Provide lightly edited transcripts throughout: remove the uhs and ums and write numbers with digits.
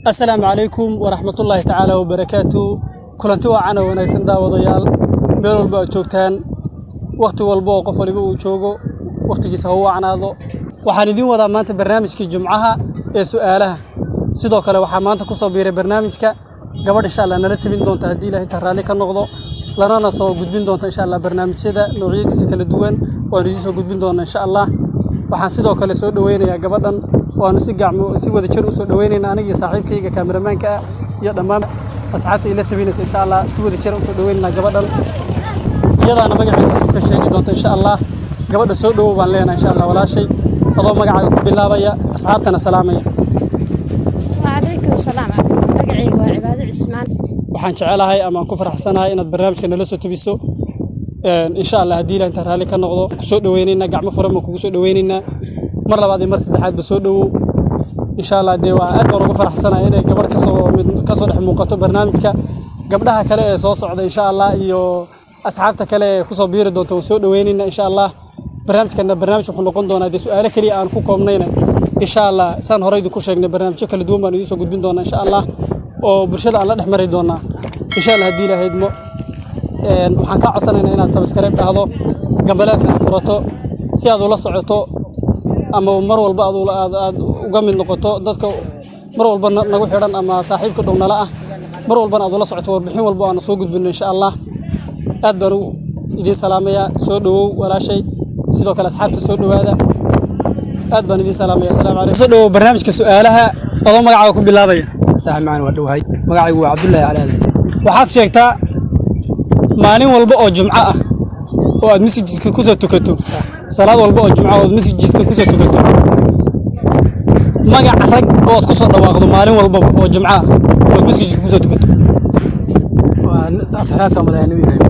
السلام عليكم ورحمة الله تعالى وبركاته. كلنتي وعنا ونكسن داوديال ميل walba joogtaan waqti walba oo qof waliba uu joogo waqtigiisa ha wacnaado. Waxaan idin wadaa maanta barnaamijkii Jumcaha ee su'aalaha. Sidoo kale waxaa maanta ku soo biiray barnaamijka gabadh insha Allah nala tabin doonta hadii Ilaahay tarraali ka noqdo lana soo gudbin doonta insha Allah barnaamijyada noocyadiisa kala duwan oo idin soo gudbin doona insha Allah. Waxaan sidoo kale soo dhaweynayaa gabadhan وأنا si wada jir u soo dhaweynayna aniga saaxiibkayga kaameramanka iyo dhamaan asxaabta ila tabinaysa insha Allah si wada jir u soo dhaweynayna gabadhan iyadaana magaceeda ka sheegi doonta insha Allah gabadha soo dhaw baan leenahay insha Allah walaashay adoo magacaaga ku bilaabaya asxaabtana salaamaya وعليكم السلام magacayga waa cibaado Ismaan waxaan jecelahay ama aan ku faraxsanahay inaad barnaamijka nala soo tabiso insha Allah hadii la inta raali ka noqdo ku soo dhaweynayna gacmo furan ku soo dhaweynayna mar labaad iyo mar saddexaad ba soo dhaw insha Allah de waa aad baan ugu faraxsanahay inay gabadh ka soo dhex muuqato barnaamijka gabdhaha kale ee soo socda insha Allah iyo asxaabta kale ee ku soo biiri doonto soo dhaweynayna insha Allah barnaamijkana barnaamij wuxuu noqon doonaa de su'aalo kaliya aan ku koobnayna insha Allah saan horey ku sheegnay barnaamijyo kala duwan baan idin soo gudbin doonaa insha Allah oo bulshada aan la dhex mari doonaa insha Allah hadii la haydmo waxaan ka codsanaynaa inaad subscribe dhahdo gambalaalka furato si aad ula socoto ama mar walba aad uga mid noqoto dadka mar walba nagu xidhan ama saaxiibka dhownala ah mar walba aad ula socoto warbixin walba aan soo gudbino insha Allah aad baan idin salaamaya soo dhawow walaashay sidoo kale asxaabta soo dhawaada aad baan idin salaamaya assalaamu alaykum soo dhawow barnaamijka su'aalaha adoo magacaaga ku bilaabaya saaxiib macaan waa dhawahay magacaygu waa Cabdullaahi Cali Aadan waxaad sheegtaa maalin walba oo Jumco ah oo aad masjidka ku soo tukato salaad walba oo Jumco oo masjidka ku soo tukato magac rag oo aad ku soo dhawaaqdo maalin walba oo Jumco ah oo masjidka ku soo tukato waa taxayaadka Nabi Ibrahim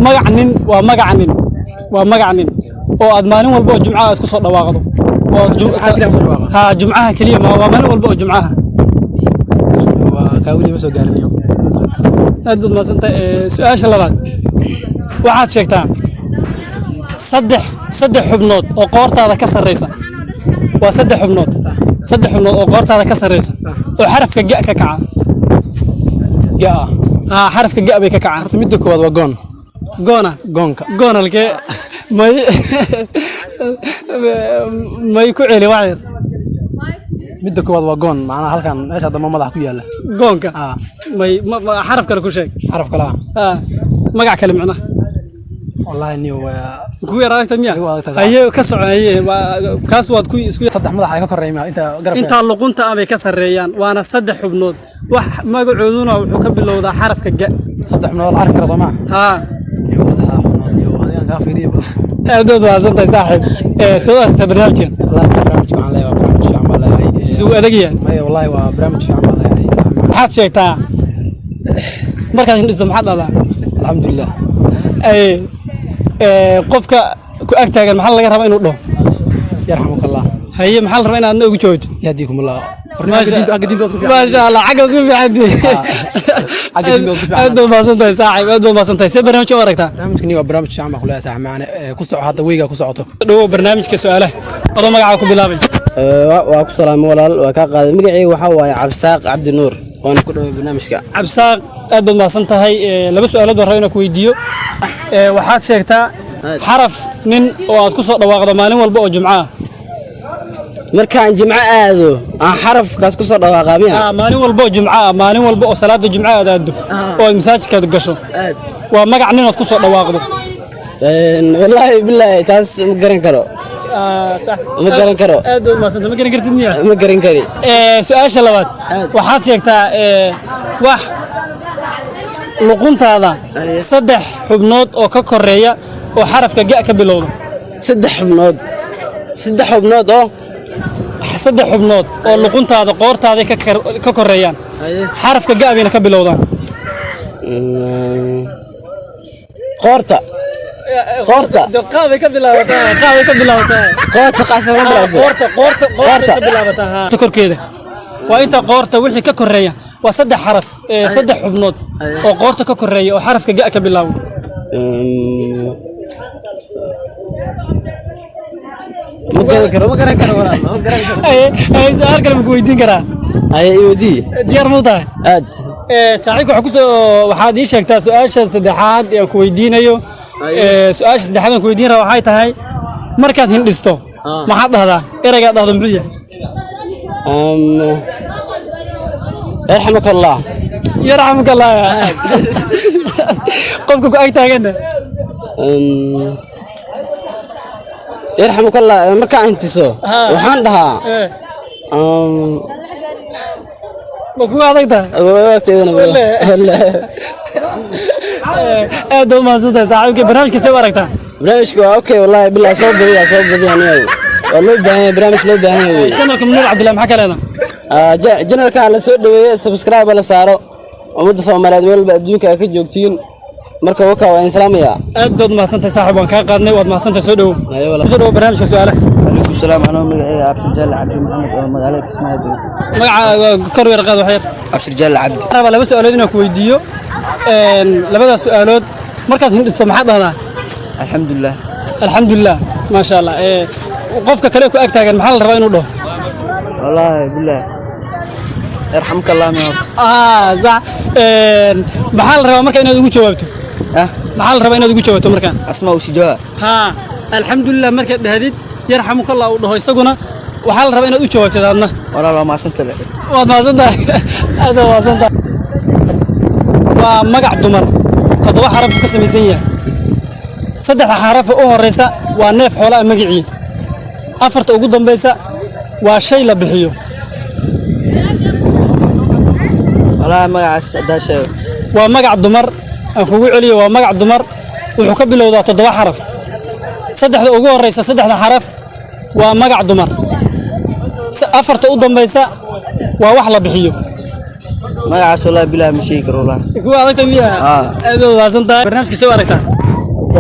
magac nin waa magac nin oo aad maalin walba oo Jumco aad ku soo dhawaaqdo oo Jumcaha kaliya ma waa maalin walba oo Jumcaha waa ka wali ma soo gaarinayo aad u maasanta su'aasha labaad waxaad sheegtaa saddex xubnood oo qoortaada ka sareysa waa saddex xubnood oo qoortaada ka sareysa oo xarafka ga ka kaca xarafka ga bay ka kacaan midda koowaad waa goonalke may ku celi waxyar midda koowaad waa goon macnaha halkan meesha dama madax ku yaala goonka may xaraf kale ku sheeg xaraf kale magac kale macnaha wallahi niyo waa ku yaraagta miya ayo ka soconaye kaas waad ku isku saddex madax ay ka koreeyaan inta luqunta ay ka sareeyaan waana saddex xubnood wax magacooduna wuxuu ka bilowdaa xarafka ga saddex madax arki kara Soomaa iyo madaxa xubnood iyo adiga ka fiiriyo aad u wanaagsantahay saaxiib soo aragta barnaamijkan wallahi barnaamijkan aan leeyahay barnaamij fiican baa leeyahay soo adagaya may wallahi waa barnaamij fiican baa leeyahay waxaad sheegtaa markaad indhiso maxaad dhahdaa alxamdulillah qofka ku ag taagan maxaa laga rabaa inuu dhaho yarhamukallah haye maxaa la rabaa inaad ugu joogto yahdikumullah ما شاء الله حق اسمه في عندي أدو ما صنتي صاحب أدو ما صنتي سي برنامج شو ورقتها برنامجكني برنامج شعب كلها ساعة معنا كسر هذا ويجا كسرته دو برنامج كسؤاله أدو ما قاعد كبلابي waa ku salaamo walaal waa ka qaaday magacaygu waxa waaye Cabsaaq Cabdi Nuur waan ku dhaw barnaamijka Cabsaaq aad baad maasantahay laba su'aalood oo rabaa ku weydiiyo waxaad sheegtaa xaraf nin oo aad ku soo dhawaaqdo maalin walba oo Jumco ah markaan Jumco aado aan xarafkaas ku soo dhawaaqaa miya maalin walba oo Jumco ah maalin walba oo salaada Jumco aad aado oo masaajidka gasho waa magac nin aad ku soo dhawaaqdo wallahi billahi taas ma garan karo صح ما قرن كرو ما سنت ما قرن كرت الدنيا ما قرن كري سؤال شلوات waxaad sheegtaa wax luquntaada saddex xubnood oo ka koreeya oo xarafka ga ka bilowdo saddex xubnood oo luquntaada qoortaada ka koreeyaan xarafka ga bayna ka bilowdaan qoorta قاوي كبلاوتها قورتا قاسم قورتا كبلاوتها تكر كده وانت قورتا وحي ككوريا وصدح حرف صدح حبنود او قورتا ككوريا او حرف كجا كبلاو ما قرأ كرا ولا ما قرأ كرا أي سؤال كلام كويدين كرا أي يودي ديار موضة أد صاحبك حكوسو waxaad ii sheegtaa su'aasha saddexaad ee ku weydiinayo su'aasha saddexaad ee ku weydiinaa waxay tahay markaad hindhisto maxaad dhahdaa erayga dhahdo muxuu yahay يرحمك الله يرحمك الله qofka ku ag taagana يرحمك الله مركا انتسو وحان دها ma ku adagtaa وقتينا والله aad u mahadsantahay saaxiibkii barnaamijka soo aragtaa برامجك اوكي والله بالله صوب بدي يعني والله باهي برامج لو باهي channelka Munir Cabdillah maxaa ka leedahay جنرالka la soo dhaweeyay subscribe la saaro umada Soomaaliyeed walba adduunka ka joogtiin marka waka waan islaamaya aad baad mahadsantahay saaxiib waan ka qaadnay waad mahadsantahay soo dhawo barnaamijka su'aalaha عليكم السلام أنا عبد الجلال عبد محمد مقالك اسمها دي magacaaga kor weer qaad waxyar عبد الجلال عبد raba laba su'aalood inaan ku weydiiyo labada su'aalood markaad hindhisto maxaad dhahdaa الحمد لله alxamdulilah maasha allah qofka kale ku ag taagan maxaa la rabaa inuu dhaho والله بالله يرحمك الله ما هرت صح maxaa la rabaa marka inaad ugu jawaabto maxaa la rabaa inaad ugu jawaabto markaan أسماء وشجاع ha alxamdulilah markaad dhahdid yarxamuka allah uu dhaho isaguna waxaa la rabaa inaad u jawaabto adna والله ما سنت له waad mahadsantahay aad waad mahadsantahay waa magac dumar toddoba xaraf ka samaysan yahay saddexda xaraf u horeysa waa neef xoolaha magicii afarta ugu dambaysa waa shay la bixiyo والله ما عس ده شيء waa magac dumar aan kugu celiyo waa magac dumar wuxuu ka bilowdaa toddoba xaraf saddexda ugu horeysa saddexda xaraf waa magac dumar afarta u dambaysa waa wax la bixiyo ما عس والله بالله مشي كر والله kuwa adagta miya aad u waasantahay barnaamijka soo aragtaa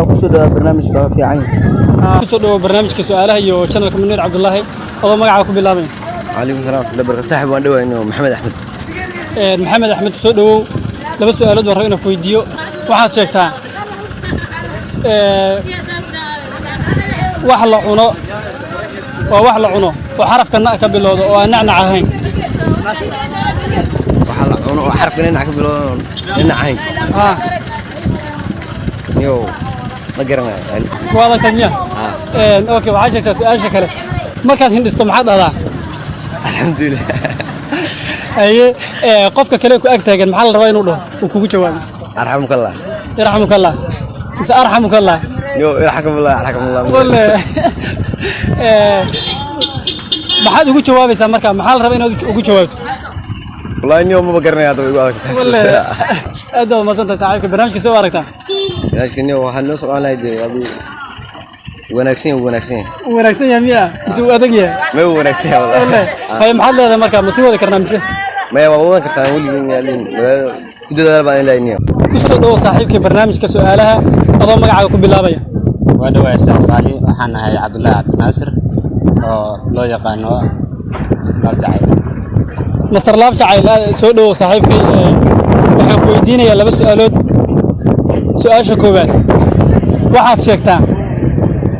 كوسو ده برنامج في عين kusoo dhawo barnaamijka su'aalaha iyo channelka Munir Cabdullaahi adoo magaca ku bilaabay عليكم السلام لبرك صاحب وان دوا انه محمد احمد maxamed axmed soo dhawow laba su'aalood waan rabaa inaan ku weydiiyo waxaad sheegtaa wax la cuno waa wax la cuno oo xarafka na ka bilowdo oo aan nacnac ahayn وحلا حرف كنا نعك بلو نعين يو ما قرنا waa adagtay miya okay waxaad sheegtaa su'aasha kale markaad hindhisto maxaad dhahdaa الحمد لله haye qofka kale ku ag taagan maxaa la rabaa inuu dhaho uu kugu jawaabo ارحمك الله yarxamuka allah mise arxamuka allah يو يرحمكم الله يرحمكم الله wale maxaad ugu jawaabaysaa marka maxaa la rabaa inaad ugu jawaabto والله اني ما قرنا هذا يقول wale aad baad mahadsantahay saaxiibka barnaamijka soo aragtaa لكن هو هنوص على هذه هذه وناكسين wanaagsan yahay miya mise uu adag yahay ما هو وناكسين wale والله haye maxaad leedahay marka ma sii wadi karnaa mise ما هو والله كنت اقول كده ده بعدين لا اني kusoo dhawo saaxiibka barnaamijka su'aalaha adoo magacaaga ku bilaabaya waa dhawaay saaxiibaali waxaan ahay Cabdullaahi Cabdinaasir oo loo yaqaano Labjacay master Labjacay soo dhawo saaxiibkay waxaan ku weydiinayaa laba su'aalood su'aasha koowaad waxaad sheegtaa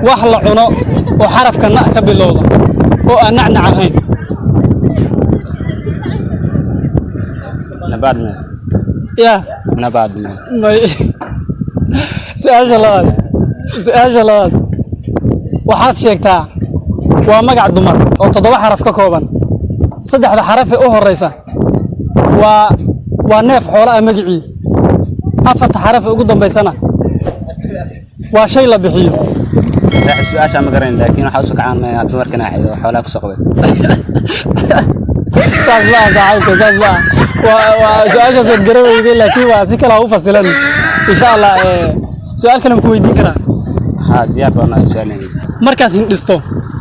wax la cuno oo xarafka na ka bilowda oo aan nacnac ahayn nabaad me ya nabaad me may su'aasha labaad waxaad sheegtaa waa magac dumar oo toddoba xaraf ka kooban saddexda xaraf ee u horeysa waa neef xoolo ah magicii afarta xaraf ee ugu dambaysana waa shay la bixiyo saaxiib su'aasha ma garan laakiin waxa soo kacaan dumarkana xido xoolaha ku soo qabay saas baa saaxiibka saas baa waa su'aashaas aad garaweyday laakiin waa si kale u fasilan insha Allah su'aal kale ku weydiin karaa ha diyaar baan su'aaleen markaad hindhisto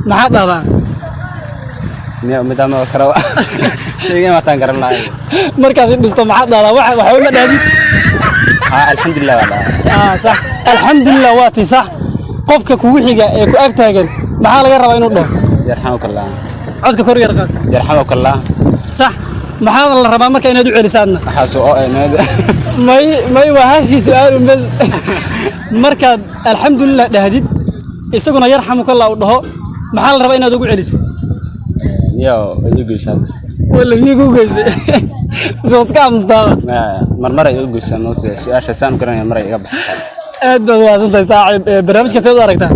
maxaad dhahdaa midama karo sheegay ma taan garan lahayn markaad hindhisto maxaad dhahdaa waxa ma dhaadid ha alxamdulillah wala صح الحمد لله واتي صح qofka kugu xiga ee ku ag taagan maxaa laga rabaa inuu dhaho yarhamukallah codka kor yar qaad yarhamukallah صح maxaa la rabaa marka inaad u celisaadna waxa soo may waa hashi su'aal bas markaad alxamdulillah dhahdid isaguna yarhamukallah u dhaho maxaa la rabaa inaad ugu celisid iyo igu geysan wala igu geysay soo ka amstaada marmar ay ugu geysan noqotay su'aasha saan garanay mar ay iga baxay aad baad waadantay saaxiib barnaamijka soo aragtaa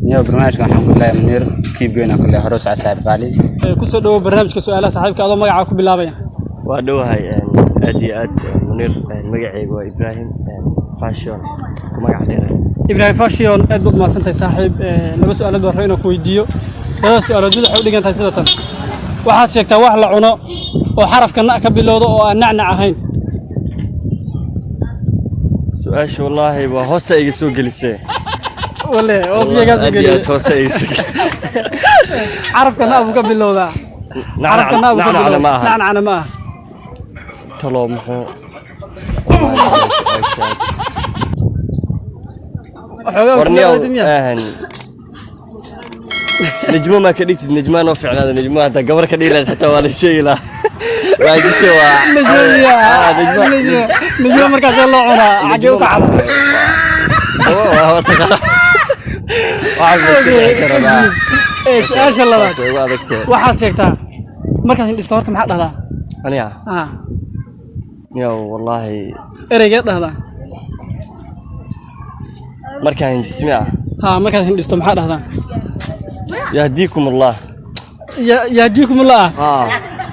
iyo barnaamijka waxaan ku leeyahay Munir keep going kullee hore saaxiib qaali ku soo dhawo barnaamijka su'aalaha saaxiibka adoo magaca ku bilaabaya waa dhawahay aad iyo aad Munir magacaygu waa Ibrahim Fashion ku magac dheer Ibrahim Fashion aad baad maasantay saaxiib laba su'aalood baan rabaa inaan ku weydiiyo laba su'aalood waxay u dhigan tahay sida tan waxaad sheegtaa wax la cuno oo xarafka na ka bilowdo oo aan nacnac ahayn su'aasha wallahi waa hoos ay iga soo gelisay wala hoos iga soo gelisay hoos ay xarafka na ka bilowda xarafka na nacnac ma aha talo muxuu نجمة ما كديت نجمة نوفع هذا نجمة أنت قبل كديلة حتى ولا شيء لا واجي سوا نجمة مركز الله عنا عجيب كعب هو تقرأ إيش إيش الله واحد شيكتا مركز الاستوارت محل هذا أنا يا والله إرجعت هذا مركز جسمي مركز هندستو محل هذا يهديكم الله يهديكم الله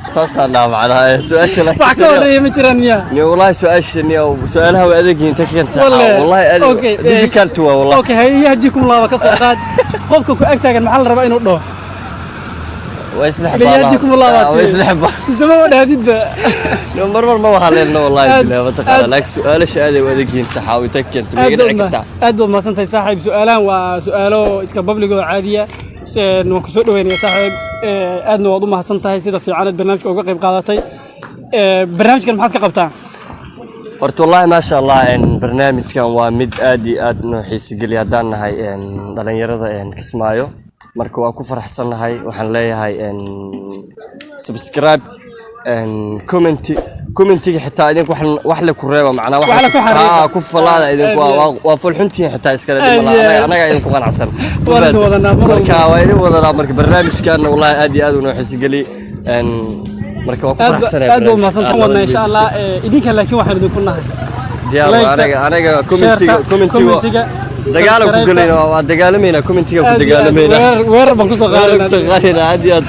صار الله على سؤال لك بحكوري مجرنيا والله سؤالها وأدق أنت كنت والله أوكي ذكرتوا والله أوكي هي يهديكم الله وكسرات خذكم أكتر المحل ربع إنه ده ويصلح يهديكم الله ويصلح زمان ولا هديد مرة ما وحللنا والله بالله بتقال لك سؤال شهادة وأدق ينصح ويتكنت أدب ما سنتي صاحب سؤالان وسؤاله إسكاببليغو عادية waan ku soo dhaweynaya saaxiib aadna waad u mahadsantahay sida fiican ee barnaamijka uga qayb qaadatay barnaamijkan maxaad ka qabtaa horta wallahi ma sha Allah barnaamijkan waa mid aad iyo aad noo xiiso geliya hadaan nahay dhalinyarada Kismaayo marka waan ku faraxsanahay waxaan leeyahay subscribe commentiga xitaa idinku wax la ku reeba macna wax ku falaada idinku waa fulxuntii xitaa iskala dhiman anaga idinku qanacsan marka waa idin wadanaa marka barnaamijkan wallahi aad iyo aad u noo xiiso geli marka waan ku faraxsanahay aad u maasantan wadna insha Allah idinka laakiin waxaan idinku nahay anaga commentiga dagaal ku galayna waa dagaalamayna commentiga ku dagaalamayna weerar baan ku soo qaadanaa aad iyo aad